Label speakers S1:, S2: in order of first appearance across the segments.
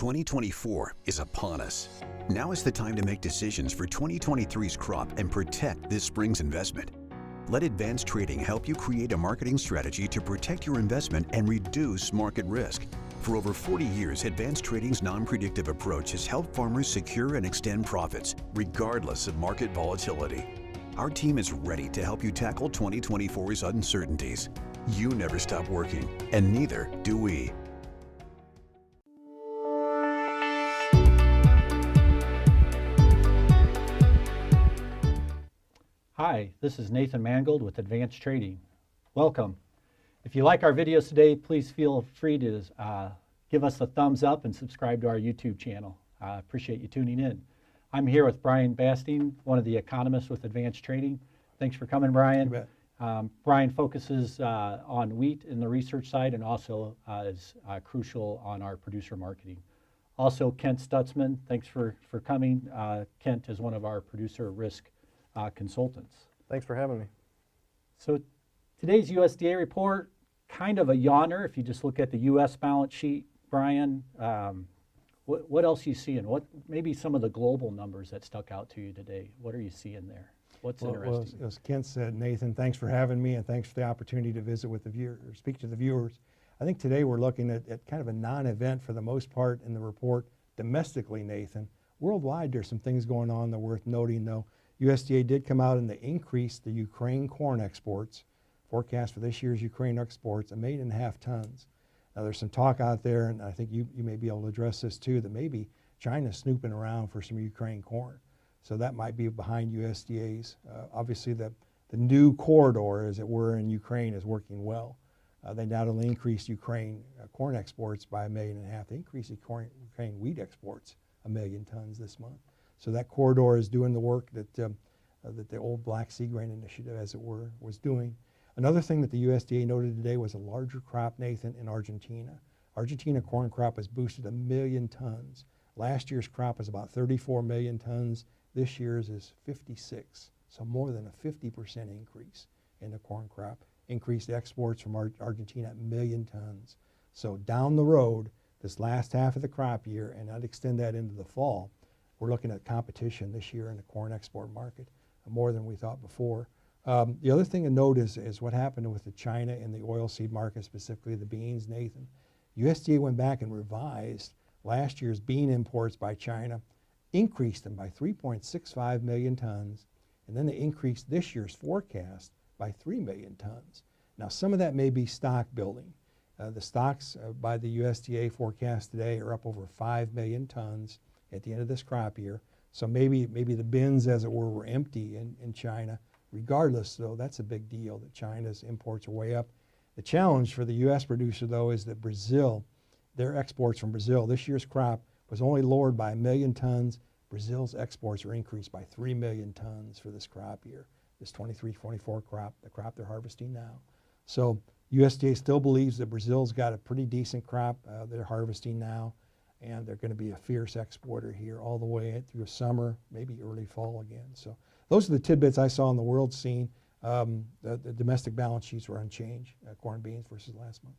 S1: 2024 is upon us. Now is the time to make decisions for 2023's crop and protect this spring's investment. Let Advanced Trading help you create a marketing strategy to protect your investment and reduce market risk. For over 40 years, Advanced Trading's non-predictive approach has helped farmers secure and extend profits, regardless of market volatility. Our team is ready to help you tackle 2024's uncertainties. You never stop working, and neither do we.
S2: Hi, this is Nathan Mangold with Advanced Trading. Welcome. If you like our videos today, please feel free to give us a thumbs up and subscribe to our YouTube channel. I appreciate you tuning in. I'm here with Brian Basting, one of the economists with Advanced Trading. Thanks for coming, Brian.
S3: You bet.
S2: Brian focuses on wheat in the research side and also is crucial on our producer marketing. Also, Kent Stutzman, thanks for coming. Kent is one of our producer risk consultants.
S3: Thanks for having me.
S2: So today's USDA report, kind of a yawner if you just look at the U.S. balance sheet, Brian. What else are you seeing? What maybe some of the global numbers that stuck out to you today? What are you seeing there? What's interesting?
S3: Well, as Kent said, Nathan, thanks for having me and thanks for the opportunity to visit with the viewer, or speak to the viewers. I think today we're looking at kind of a non-event for the most part in the report domestically, Nathan. Worldwide, there's some things going on that are worth noting, though. USDA did come out and they increased the Ukraine corn exports. Forecast for this year's Ukraine exports, 1.5 million tons. Now there's some talk out there, and I think you may be able to address this too, that maybe China's snooping around for some Ukraine corn. So that might be behind USDA's. Obviously the new corridor, as it were, in Ukraine is working well. They not only increased Ukraine corn exports by 1.5 million, they increased Ukraine wheat exports 1 million tons this month. So that corridor is doing the work that the old Black Sea Grain Initiative, as it were, was doing. Another thing that the USDA noted today was a larger crop, Nathan, in Argentina. Argentina corn crop has boosted 1 million tons. Last year's crop was about 34 million tons. This year's is 56, so more than a 50% increase in the corn crop. Increased exports from Argentina at 1 million tons. So down the road, this last half of the crop year, and I'd extend that into the fall, we're looking at competition this year in the corn export market, more than we thought before. The other thing to note is what happened with the China and the oilseed market, specifically the beans, Nathan. USDA went back and revised last year's bean imports by China, increased them by 3.65 million tons, and then they increased this year's forecast by 3 million tons. Now some of that may be stock building. The stocks by the USDA forecast today are up over 5 million tons at the end of this crop year. So maybe the bins, as it were empty in China. Regardless, though, that's a big deal that China's imports are way up. The challenge for the U.S. producer, though, is that Brazil, their exports from Brazil, this year's crop was only lowered by 1 million tons. Brazil's exports are increased by 3 million tons for this crop year, this 23-24 crop, the crop they're harvesting now. So USDA still believes that Brazil's got a pretty decent crop they're harvesting now, and they're going to be a fierce exporter here all the way through summer, maybe early fall again. So those are the tidbits I saw on the world scene. The domestic balance sheets were unchanged, corn beans versus last month.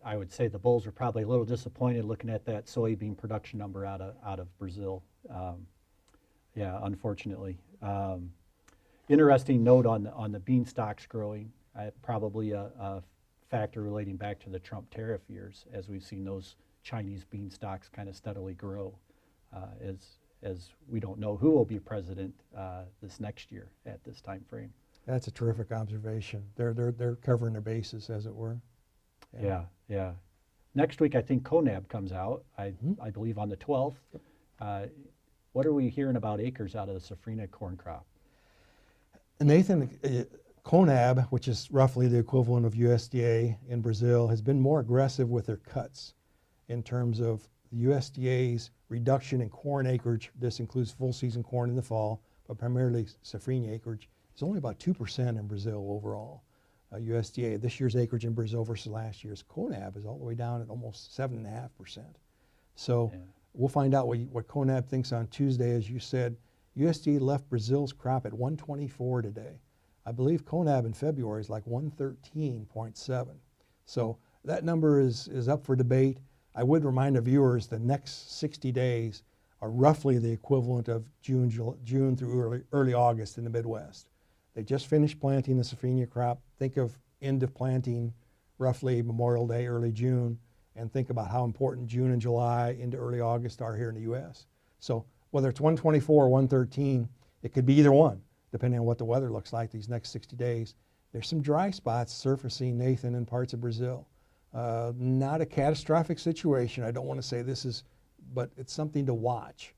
S2: I would say the bulls are probably a little disappointed looking at that soybean production number out of Brazil. Yeah, unfortunately. Interesting note on the bean stocks growing. Probably a factor relating back to the Trump tariff years, as we've seen those Chinese bean stocks kind of steadily grow, as we don't know who will be president this next year at this time frame.
S3: That's a terrific observation. They're covering their bases, as it were.
S2: Yeah. Next week, I think CONAB comes out. I believe on the 12th. What are we hearing about acres out of the safrinha corn crop?
S3: Nathan, CONAB, which is roughly the equivalent of USDA in Brazil, has been more aggressive with their cuts in terms of the USDA's reduction in corn acreage. This includes full season corn in the fall, but primarily safrinha acreage. It's only about 2% in Brazil overall. USDA, this year's acreage in Brazil versus last year's CONAB is all the way down at almost 7.5%. So we'll find out what CONAB thinks on Tuesday. As you said, USDA left Brazil's crop at 124 today. I believe CONAB in February is like 113.7. So that number is up for debate. I would remind the viewers the next 60 days are roughly the equivalent of June through early August in the Midwest. They just finished planting the safrinha crop. Think of end of planting roughly Memorial Day, early June, and think about how important June and July into early August are here in the U.S. So whether it's 124 or 113, it could be either one, depending on what the weather looks like these next 60 days. There's some dry spots surfacing, Nathan, in parts of Brazil. Not a catastrophic situation. I don't want to say this is, but it's something to watch.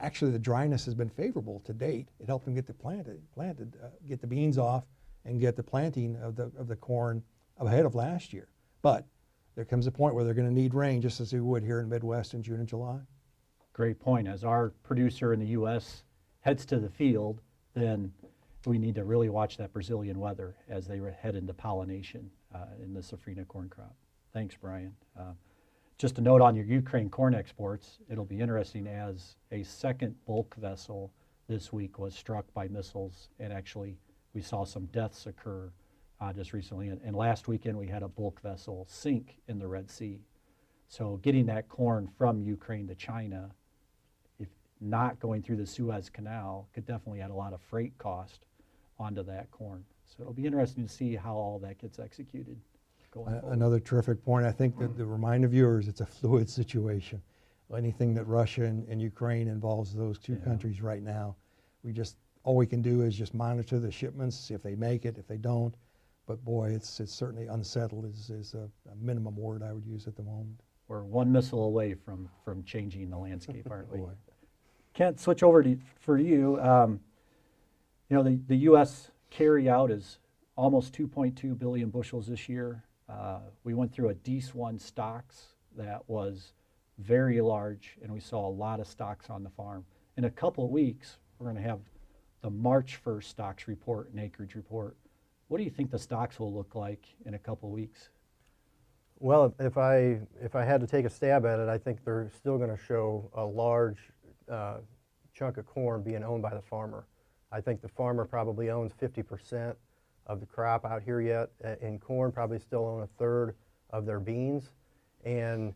S3: Actually, the dryness has been favorable to date. It helped them get get the beans off and get the planting of the corn ahead of last year. But there comes a point where they're going to need rain, just as we would here in the Midwest in June and July.
S2: Great point. As our producer in the U.S. heads to the field, then we need to really watch that Brazilian weather as they head into pollination in the safrinha corn crop. Thanks, Brian. Just a note on your Ukraine corn exports, it'll be interesting as a second bulk vessel this week was struck by missiles, and actually we saw some deaths occur just recently. And last weekend we had a bulk vessel sink in the Red Sea. So getting that corn from Ukraine to China, if not going through the Suez Canal, could definitely add a lot of freight cost onto that corn. So it'll be interesting to see how all that gets executed going forward.
S3: Another terrific point. I think that to remind the viewers, it's a fluid situation. Anything that Russia and Ukraine involves those two countries right now, all we can do is just monitor the shipments, see if they make it, if they don't. But boy, it's certainly unsettled is a minimum word I would use at the moment.
S2: We're one missile away from changing the landscape, aren't we? Kent, switch over for you. You know, the U.S. carry out is almost 2.2 billion bushels this year. We went through a DEES-1 stocks that was very large, and we saw a lot of stocks on the farm. In a couple of weeks, we're going to have the March 1st stocks report and acreage report. What do you think the stocks will look like in a couple of weeks?
S4: Well, if I had to take a stab at it, I think they're still going to show a large chunk of corn being owned by the farmer. I think the farmer probably owns 50% of the crop out here yet. In corn, probably still own a third of their beans. And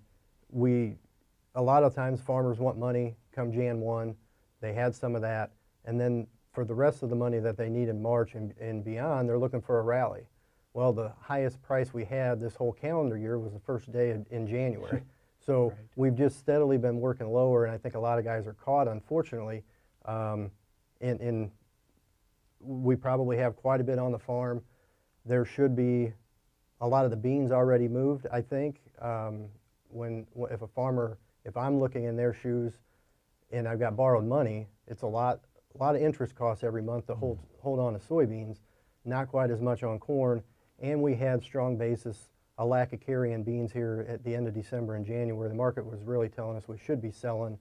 S4: a lot of times farmers want money come Jan 1. They had some of that. And then for the rest of the money that they need in March and beyond, they're looking for a rally. Well, the highest price we had this whole calendar year was the first day in January. So right. We've just steadily been working lower, and I think a lot of guys are caught, unfortunately. And we probably have quite a bit on the farm. There should be a lot of the beans already moved, I think. If I'm looking in their shoes and I've got borrowed money, it's a lot of interest costs every month to hold on to soybeans, not quite as much on corn. And we had strong basis, a lack of carrying beans here at the end of December and January. The market was really telling us we should be selling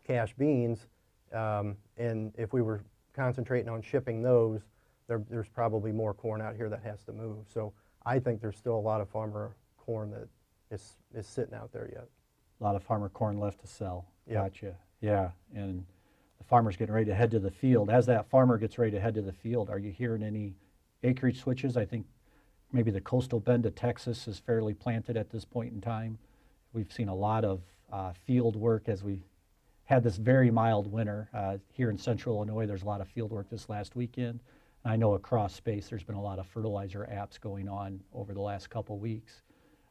S4: cash beans. And if we were concentrating on shipping those, there's probably more corn out here that has to move. So I think there's still a lot of farmer corn that is sitting out there yet.
S2: A lot of farmer corn left to sell.
S4: Yep.
S2: Gotcha. Yeah, and the farmer's getting ready to head to the field. As that farmer gets ready to head to the field, are you hearing any acreage switches? I think maybe the coastal bend of Texas is fairly planted at this point in time. We've seen a lot of field work as we had this very mild winter. Here in central Illinois, there's a lot of field work this last weekend. And I know across space there's been a lot of fertilizer apps going on over the last couple weeks.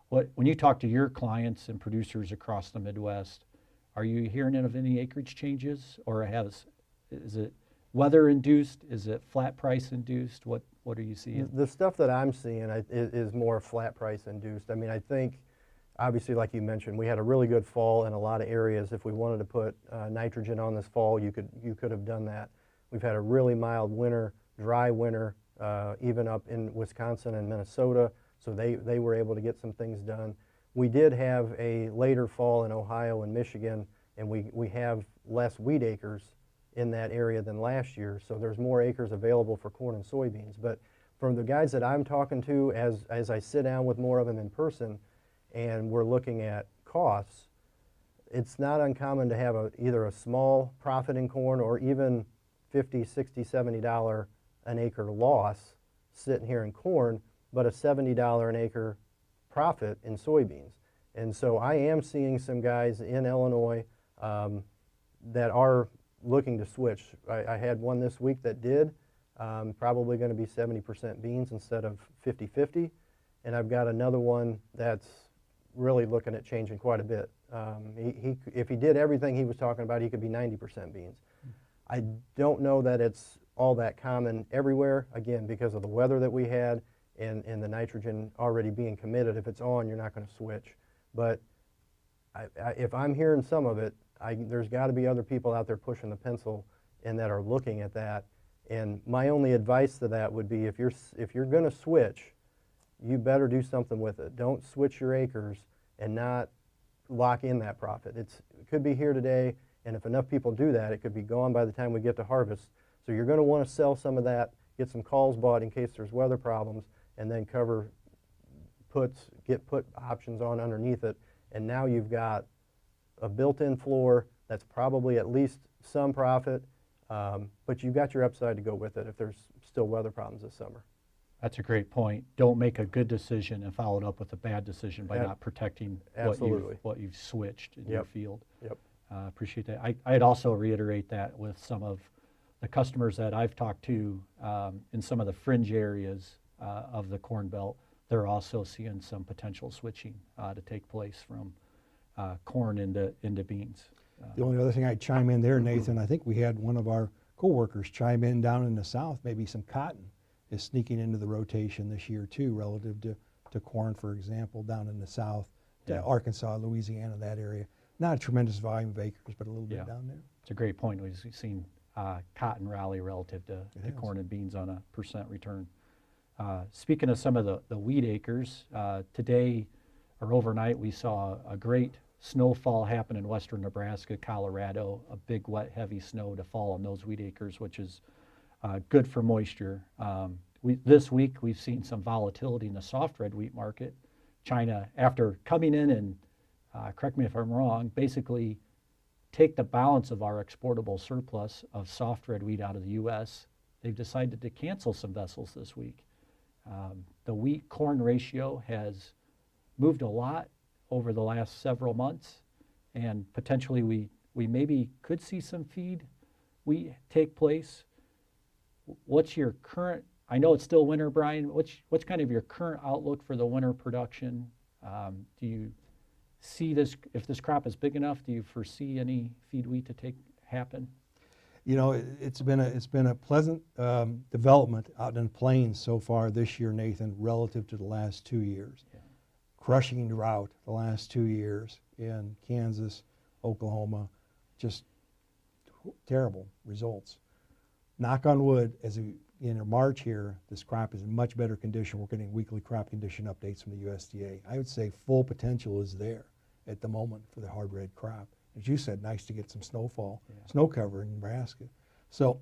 S2: When you talk to your clients and producers across the Midwest, are you hearing of any acreage changes, or is it weather induced? Is it flat price induced? What are you seeing?
S4: The stuff that I'm seeing is more flat price induced. I mean, I think obviously, like you mentioned, we had a really good fall in a lot of areas. If we wanted to put nitrogen on this fall, you could have done that. We've had a really mild winter, dry winter, even up in Wisconsin and Minnesota. So they were able to get some things done. We did have a later fall in Ohio and Michigan, and we have less wheat acres in that area than last year. So there's more acres available for corn and soybeans. But from the guys that I'm talking to, as I sit down with more of them in person, and we're looking at costs, it's not uncommon to have either a small profit in corn or even $50, $60, $70 an acre loss sitting here in corn, but a $70 an acre profit in soybeans. And so I am seeing some guys in Illinois that are looking to switch. I had one this week that did, probably going to be 70% beans instead of 50-50. And I've got another one that's really looking at changing quite a bit. If he did everything he was talking about, he could be 90% beans. I don't know that it's all that common everywhere, again, because of the weather that we had and the nitrogen already being committed. If it's on, you're not going to switch. But if I'm hearing some of it, there's got to be other people out there pushing the pencil and that are looking at that. And my only advice to that would be if you're going to switch, you better do something with it. Don't switch your acres and not lock in that profit. It could be here today, and if enough people do that, it could be gone by the time we get to harvest. So you're going to want to sell some of that, get some calls bought in case there's weather problems, and then cover puts, get put options on underneath it. And now you've got a built-in floor that's probably at least some profit, but you've got your upside to go with it if there's still weather problems this summer.
S2: That's a great point. Don't make a good decision and follow it up with a bad decision by not protecting what you've switched in your field.
S4: Yep.
S2: Appreciate that. I'd also reiterate that with some of the customers that I've talked to in some of the fringe areas of the Corn Belt, they're also seeing some potential switching to take place from corn into beans.
S3: The only other thing I'd chime in there, Nathan, I think we had one of our coworkers chime in down in the south, maybe some cotton is sneaking into the rotation this year too, relative to corn, for example, down in the south, to Arkansas, Louisiana, that area. Not a tremendous volume of acres, but a little bit down there.
S2: It's a great point. We've seen cotton rally relative to corn and beans on a % return. Speaking of some of the wheat acres, today or overnight we saw a great snowfall happen in western Nebraska, Colorado, a big wet heavy snow to fall on those wheat acres, which is good for moisture. This week we've seen some volatility in the soft red wheat market. China, after coming in and, correct me if I'm wrong, basically take the balance of our exportable surplus of soft red wheat out of the U.S., they've decided to cancel some vessels this week. The wheat-corn ratio has moved a lot over the last several months, and potentially we maybe could see some feed wheat take place. What's your current, I know it's still winter, Brian, what's kind of your current outlook for the winter production? Do you see this, if this crop is big enough, do you foresee any feed wheat to happen?
S3: You know, it's been a pleasant development out in the plains so far this year, Nathan, relative to the last 2 years. Yeah. Crushing drought the last 2 years in Kansas, Oklahoma, just terrible results. Knock on wood, as we enter March here, this crop is in much better condition. We're getting weekly crop condition updates from the USDA. I would say full potential is there at the moment for the hard red crop. As you said, nice to get some snowfall, snow cover in Nebraska. So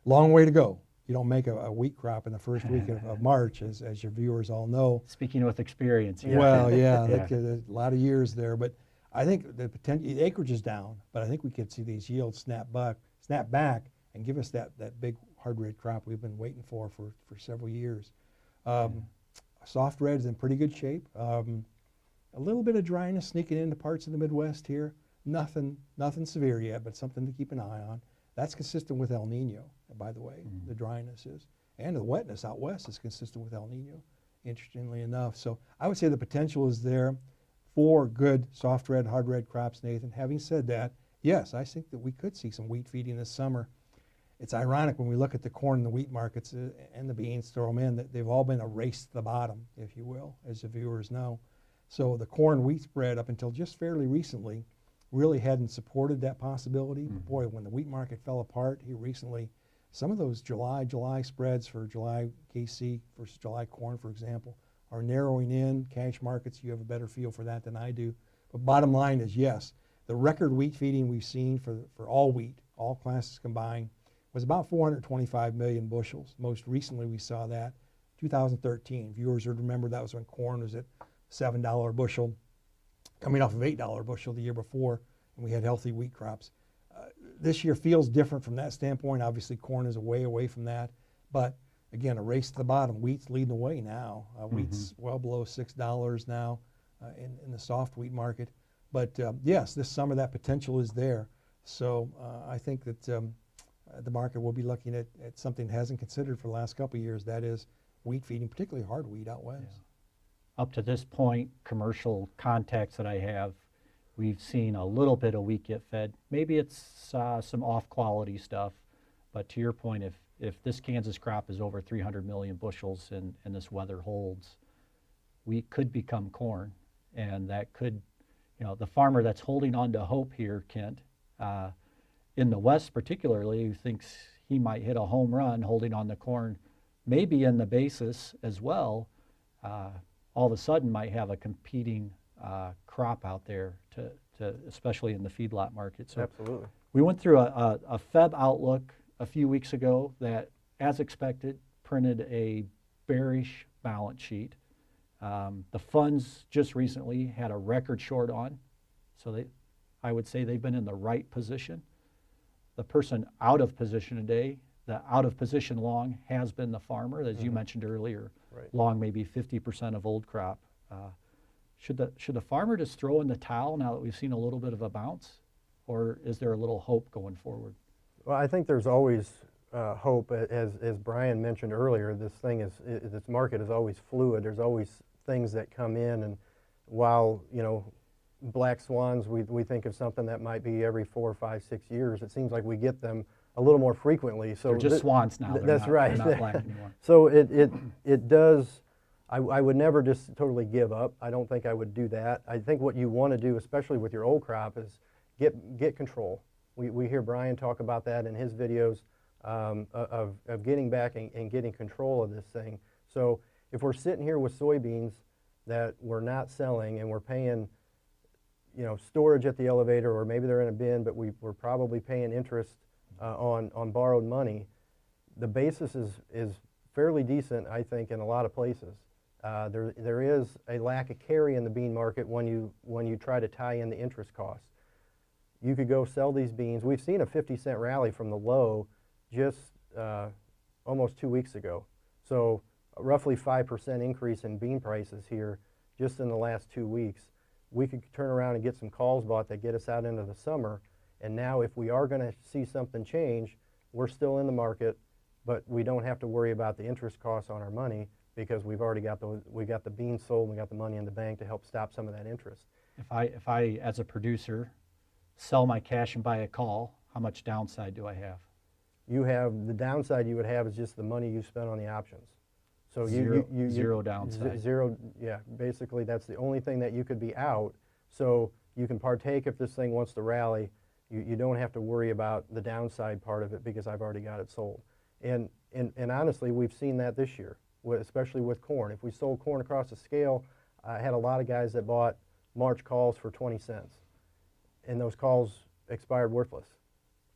S3: long way to go. You don't make a wheat crop in the first week of March, as your viewers all know.
S2: Speaking with experience.
S3: Yeah. Well, yeah, a lot of years there. But I think the acreage is down, but I think we could see these yields snap back and give us that big hard red crop we've been waiting for several years. Soft red is in pretty good shape. A little bit of dryness sneaking into parts of the Midwest here. Nothing severe yet, but something to keep an eye on. That's consistent with El Nino, by the way, the dryness is. And the wetness out west is consistent with El Nino, interestingly enough. So I would say the potential is there for good soft red, hard red crops, Nathan. Having said that, yes, I think that we could see some wheat feeding this summer. It's ironic when we look at the corn and the wheat markets and the beans, throw them in, that they've all been a race to the bottom, if you will, as the viewers know. So the corn-wheat spread up until just fairly recently really hadn't supported that possibility. But boy, when the wheat market fell apart here recently, some of those July spreads for July KC versus July corn, for example, are narrowing in. Cash markets, you have a better feel for that than I do. But bottom line is, yes, the record wheat feeding we've seen for all wheat, all classes combined, was about 425 million bushels. Most recently we saw that 2013. Viewers would remember that was when corn was at $7 a bushel, coming off of $8 a bushel the year before, and we had healthy wheat crops. This year feels different from that standpoint. Obviously, corn is way away from that, but again, a race to the bottom. Wheat's leading the way now. Wheat's well below $6 now. in the soft wheat market. But yes, this summer that potential is there. So I think that the market will be looking at something it hasn't considered for the last couple of years. That is wheat feeding, particularly hard wheat out west.
S2: Yeah. Up to this point, commercial contacts that I have, we've seen a little bit of wheat get fed. Maybe it's some off-quality stuff, but to your point, if this Kansas crop is over 300 million bushels and this weather holds, wheat could become corn, and that could, the farmer that's holding on to hope here, Kent, in the West particularly, who thinks he might hit a home run holding on to corn, maybe in the basis as well, all of a sudden might have a competing crop out there to especially in the feedlot market. So
S4: absolutely.
S2: We went through a Feb outlook a few weeks ago that, as expected, printed a bearish balance sheet. The funds just recently had a record short on, so I would say they've been in the right position. The person out of position today, the out of position long has been the farmer, as you mentioned earlier.
S4: Right.
S2: Long maybe 50% of old crop. Should the farmer just throw in the towel now that we've seen a little bit of a bounce, or is there a little hope going forward?
S4: Well, I think there's always hope. As Brian mentioned earlier, this market is always fluid. There's always things that come in, and while black swans, we think of something that might be every 4, 5, 6 years. It seems like we get them a little more frequently. So
S2: they're just swans now.
S4: That's right.
S2: They're not black anymore.
S4: So it does. I would never just totally give up. I don't think I would do that. I think what you want to do, especially with your old crop, is get control. We hear Brian talk about that in his videos of getting back and getting control of this thing. So if we're sitting here with soybeans that we're not selling and we're paying, storage at the elevator, or maybe they're in a bin, but we're probably paying interest on borrowed money, the basis is fairly decent, I think, in a lot of places. There is a lack of carry in the bean market when you try to tie in the interest costs. You could go sell these beans. We've seen a 50-cent rally from the low just almost 2 weeks ago. So roughly 5% increase in bean prices here just in the last 2 weeks. We could turn around and get some calls bought that get us out into the summer. And now if we are going to see something change, we're still in the market, but we don't have to worry about the interest costs on our money because we've already got the beans sold and we got the money in the bank to help stop some of that interest.
S2: If I as a producer sell my cash and buy a call, how much downside do I have?
S4: The downside you would have is just the money you spent on the options. So
S2: zero downside.
S4: Zero, yeah. Basically, that's the only thing that you could be out. So you can partake if this thing wants to rally. You don't have to worry about the downside part of it because I've already got it sold. And honestly, we've seen that this year, especially with corn. If we sold corn across the scale, I had a lot of guys that bought March calls for 20 cents. And those calls expired worthless.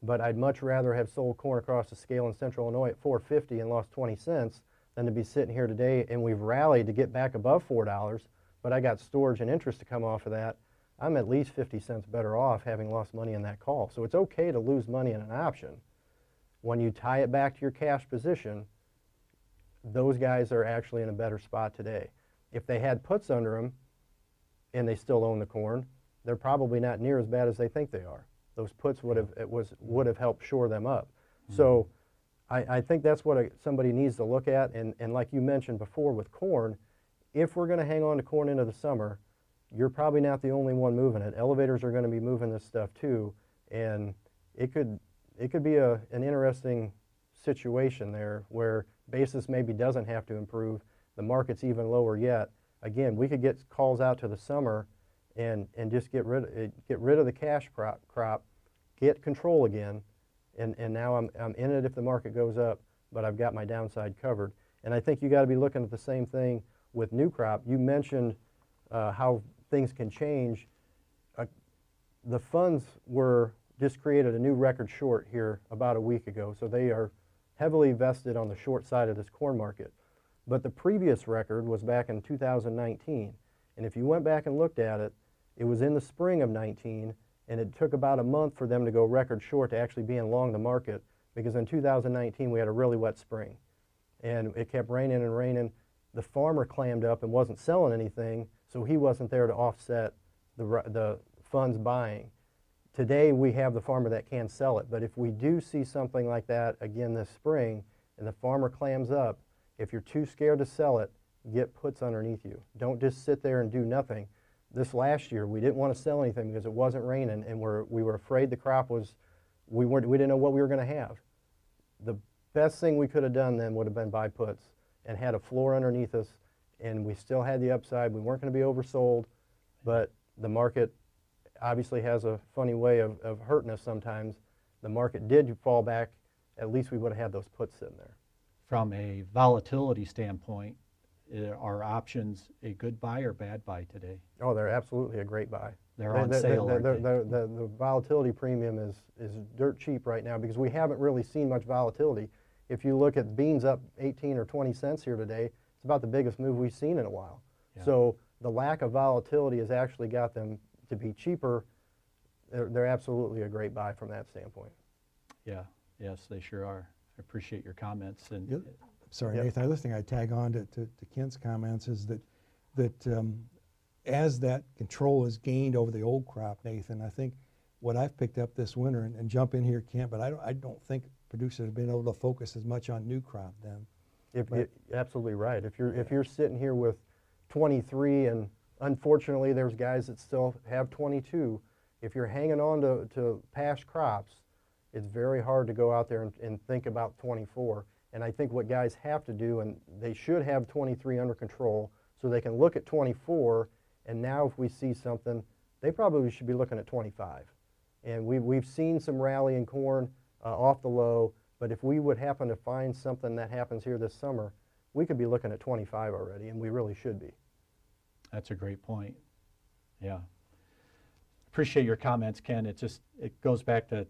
S4: But I'd much rather have sold corn across the scale in Central Illinois at $4.50 and lost 20 cents than to be sitting here today and we've rallied to get back above $4, but I got storage and interest to come off of that. I'm at least 50 cents better off having lost money in that call. So it's okay to lose money in an option. When you tie it back to your cash position, those guys are actually in a better spot today. If they had puts under them and they still own the corn, they're probably not near as bad as they think they are. Those puts would have helped shore them up. Mm-hmm. So I think that's what somebody needs to look at. And like you mentioned before with corn, if we're going to hang on to corn into the summer, you're probably not the only one moving it. Elevators are going to be moving this stuff too, and it could be an interesting situation there where basis maybe doesn't have to improve. The market's even lower yet. Again, we could get calls out to the summer and just get rid of the cash crop, get control again, and now I'm in it if the market goes up, but I've got my downside covered. And I think you got to be looking at the same thing with new crop. You mentioned how things can change. The funds just created a new record short here about a week ago, so they are heavily vested on the short side of this corn market. But the previous record was back in 2019, and if you went back and looked at it, it was in the spring of 19, and it took about a month for them to go record short to actually being long the market, because in 2019 we had a really wet spring, and it kept raining and raining. The farmer clammed up and wasn't selling anything, So he wasn't there to offset the funds buying. Today we have the farmer that can sell it, but if we do see something like that again this spring and the farmer clams up, if you're too scared to sell it, get puts underneath you. Don't just sit there and do nothing. This last year we didn't want to sell anything because it wasn't raining, and we were afraid the crop was, we didn't know what we were going to have. The best thing we could have done then would have been buy puts and had a floor underneath us, and we still had the upside. We weren't going to be oversold, but the market obviously has a funny way of hurting us sometimes. The market did fall back. At least we would have had those puts sitting there.
S2: From a volatility standpoint, are options a good buy or bad buy today?
S4: Oh, they're absolutely a great buy.
S2: They're on sale, aren't they?
S4: The volatility premium is dirt cheap right now because we haven't really seen much volatility. If you look at beans up 18 or 20 cents here today, it's about the biggest move we've seen in a while.
S2: Yeah.
S4: So the lack of volatility has actually got them to be cheaper. They're absolutely a great buy from that standpoint.
S2: Yeah, yes, they sure are. I appreciate your comments. And
S3: Yep. Sorry,
S4: Yep.
S3: Nathan, the other thing I'd tag on to Kent's comments is that as that control is gained over the old crop, Nathan, I think what I've picked up this winter, and jump in here, Kent, but I don't think producers have been able to focus as much on new crop then.
S4: Absolutely right. If you're sitting here with 23, and unfortunately there's guys that still have 22, if you're hanging on to past crops, it's very hard to go out there and think about 24. And I think what guys have to do, and they should have 23 under control so they can look at 24, and now if we see something, they probably should be looking at 25. And we've seen some rally in corn off the low, but if we would happen to find something that happens here this summer, we could be looking at 25 already, and we really should be.
S2: that's a great point. Yeah. Appreciate your comments, Ken. It goes back to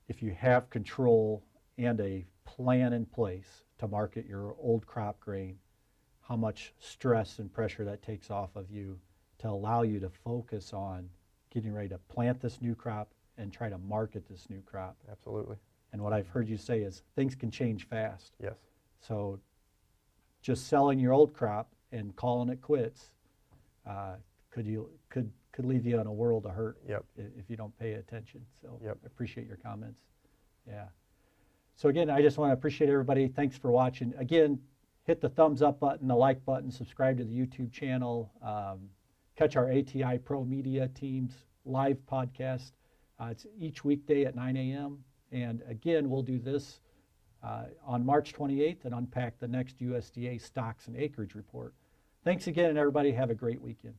S2: if you have control and a plan in place to market your old crop grain, how much stress and pressure that takes off of you to allow you to focus on getting ready to plant this new crop and try to market this new crop.
S4: Absolutely.
S2: And what I've heard you say is things can change fast.
S4: Yes.
S2: So just selling your old crop and calling it quits could leave you in a world of hurt.
S4: Yep.
S2: If you don't pay attention. So
S4: Yep.
S2: I appreciate your comments. Yeah. So again, I just want to appreciate everybody. Thanks for watching. Again, hit the thumbs up button, the like button, subscribe to the YouTube channel, catch our ATI Pro Media Team's live podcast. It's each weekday at 9 a.m. And again, we'll do this on March 28th and unpack the next USDA stocks and acreage report. Thanks again, and everybody have a great weekend.